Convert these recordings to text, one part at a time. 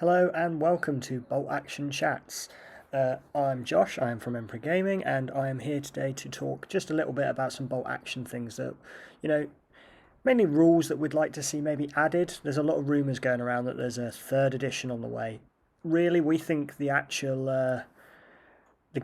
Hello and welcome to Bolt Action Chats. I'm Josh, I am from Emperor Gaming, and I am here today to talk just a little bit about some bolt action things that, you know, mainly rules that we'd like to see maybe added. There's a lot of rumours going around that there's a third edition on the way. Really, we think the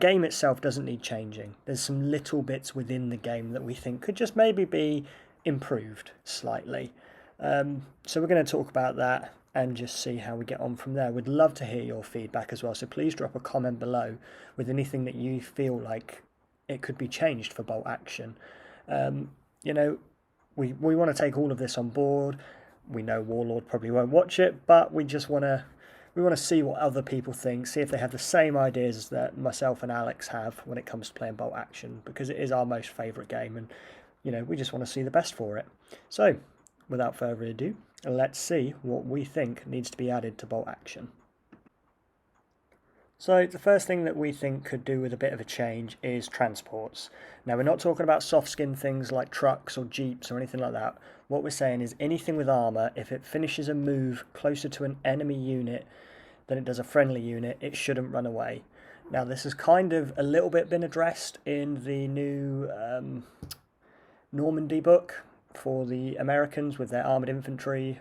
game itself doesn't need changing. There's some little bits within the game that we think could just maybe be improved slightly. So we're going to talk about that and just see how we get on from there. We'd love to hear your feedback as well, so please drop a comment below with anything that you feel like it could be changed for bolt action. Um, you know, we want to take all of this on board. We know Warlord probably won't watch it, but we want to see what other people think, see if they have the same ideas that myself and Alex have when it comes to playing bolt action, because it is our most favourite game, and we just want to see the best for it. So, without further ado, let's see what we think needs to be added to bolt action. So the first thing that we think could do with a bit of a change is transports. Now we're not talking about soft skin things like trucks or jeeps or anything like that. What we're saying is anything with armour, if it finishes a move closer to an enemy unit than it does a friendly unit, it shouldn't run away. Now this has kind of a little bit been addressed in the new Normandy book for the Americans with their armoured infantry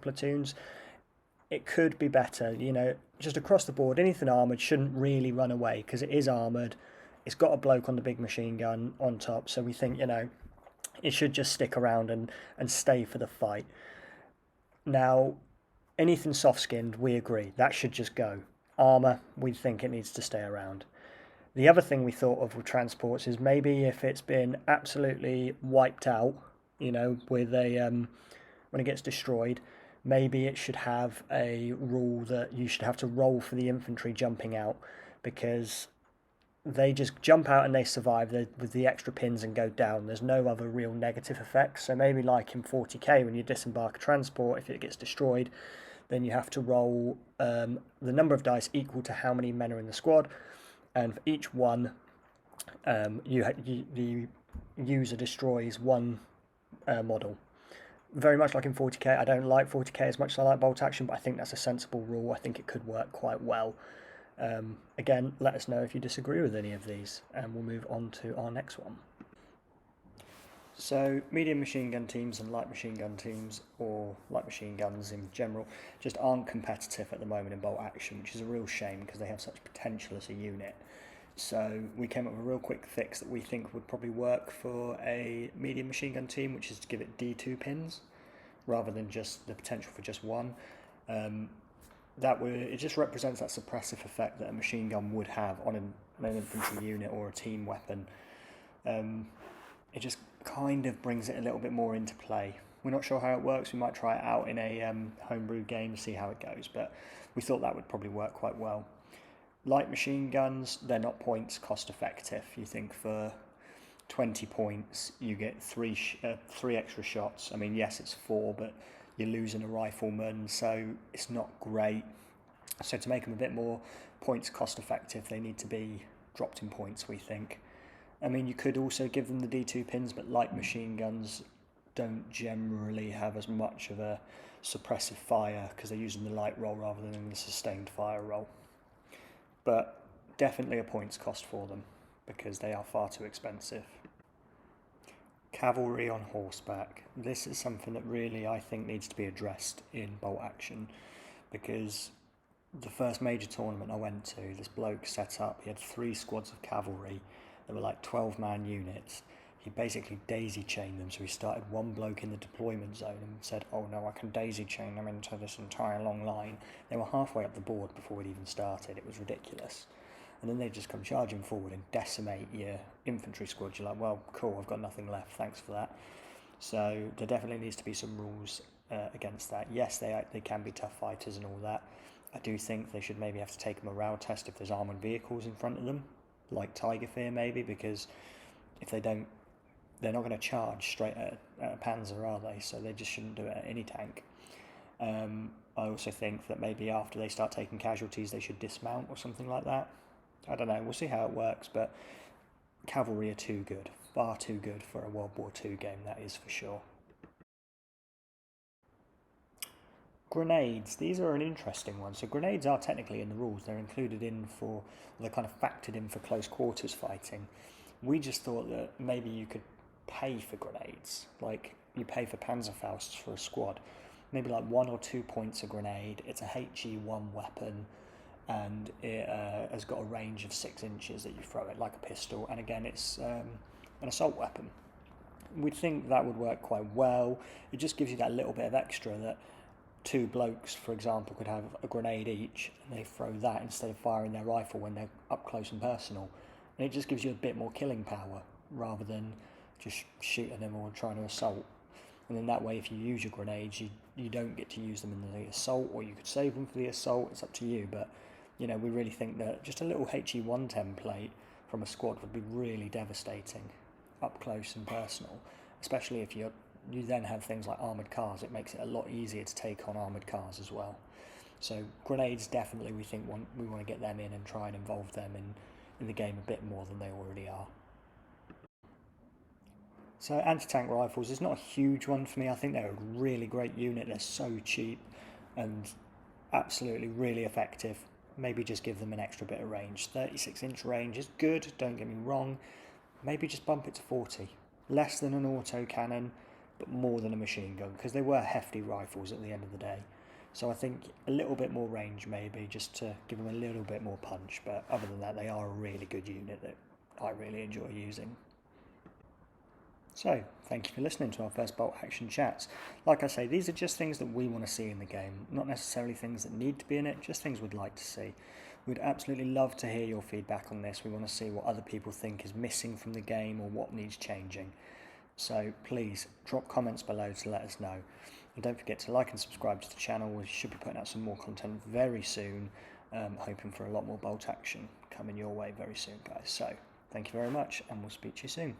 platoons. It could be better, just across the board. Anything armoured shouldn't really run away because it is armoured. It's got a bloke on the big machine gun on top, so we think, it should just stick around and stay for the fight. Now, anything soft-skinned, we agree. That should just go. Armour, we think it needs to stay around. The other thing we thought of with transports is maybe if it's been absolutely wiped out, with when it gets destroyed, maybe it should have a rule that you should have to roll for the infantry jumping out, because they just jump out and they survive with the extra pins and go down. There's no other real negative effects. So maybe like in 40k when you disembark a transport, if it gets destroyed, then you have to roll the number of dice equal to how many men are in the squad, and for each one, the user destroys one model. Very much like in 40k. I don't like 40k as much as I like bolt action, but I think that's a sensible rule. I think it could work quite well. Again, let us know if you disagree with any of these, and we'll move on to our next one. So, medium machine gun teams and light machine gun teams, or light machine guns in general, just aren't competitive at the moment in bolt action, which is a real shame because they have such potential as a unit. So we came up with a real quick fix that we think would probably work for a medium machine gun team, which is to give it D2 pins rather than just the potential for just one. It just represents that suppressive effect that a machine gun would have on an infantry unit or a team weapon. It just kind of brings it a little bit more into play. We're not sure how it works. We might try it out in a homebrew game to see how it goes, but we thought that would probably work quite well. Light machine guns, they're not points cost effective. You think for 20 points you get three extra shots. I mean, yes, it's 4, but you're losing a rifleman, so it's not great. So to make them a bit more points cost effective, they need to be dropped in points, we think. I mean, you could also give them the D2 pins, but light machine guns don't generally have as much of a suppressive fire because they're using the light roll rather than the sustained fire roll. But definitely a points cost for them because they are far too expensive. Cavalry on horseback. This is something that really I think needs to be addressed in bolt action, because the first major tournament I went to, this bloke set up, he had 3 squads of cavalry that were like 12-man units. He basically daisy chained them, so he started one bloke in the deployment zone and said, oh no, I can daisy chain them into this entire long line. They were halfway up the board before it even started. It was ridiculous. And then they'd just come charging forward and decimate your infantry squad. You're like, well, cool, I've got nothing left, thanks for that. So there definitely needs to be some rules against that. Yes, they can be tough fighters and all that. I do think they should maybe have to take a morale test if there's armoured vehicles in front of them, like Tiger Fear maybe, because if they don't, they're not going to charge straight at a Panzer, are they? So they just shouldn't do it at any tank. I also think that maybe after they start taking casualties, they should dismount or something like that. I don't know, we'll see how it works, but cavalry are too good, far too good for a World War II game, that is for sure. Grenades, these are an interesting one. So grenades are technically in the rules. They're included in for, they're kind of factored in for close quarters fighting. We just thought that maybe you could pay for grenades, like you pay for Panzerfausts for a squad. Maybe like 1 or 2 points a grenade. It's a HE1 weapon, and it has got a range of 6 inches that you throw it like a pistol. And again, it's an assault weapon. We think that would work quite well. It just gives you that little bit of extra that 2 blokes, for example, could have a grenade each, and they throw that instead of firing their rifle when they're up close and personal. And it just gives you a bit more killing power rather than just shooting them or trying to assault. And then that way, if you use your grenades, you don't get to use them in the assault, or you could save them for the assault. It's up to you. But we really think that just a little HE1 template from a squad would be really devastating up close and personal, especially if you then have things like armoured cars. It makes it a lot easier to take on armoured cars as well. So grenades, definitely we think we want to get them in and try and involve them in the game a bit more than they already are. So anti-tank rifles is not a huge one for me. I think they're a really great unit. They're so cheap and absolutely really effective. Maybe just give them an extra bit of range. 36-inch range is good, don't get me wrong. Maybe just bump it to 40. Less than an autocannon, but more than a machine gun, because they were hefty rifles at the end of the day. So I think a little bit more range maybe, just to give them a little bit more punch. But other than that, they are a really good unit that I really enjoy using. So, thank you for listening to our first bolt action chats. Like I say, these are just things that we want to see in the game, not necessarily things that need to be in it, just things we'd like to see. We'd absolutely love to hear your feedback on this. We want to see what other people think is missing from the game or what needs changing. So please drop comments below to let us know. And don't forget to like and subscribe to the channel. We should be putting out some more content very soon, hoping for a lot more bolt action coming your way very soon, guys. So thank you very much, and we'll speak to you soon.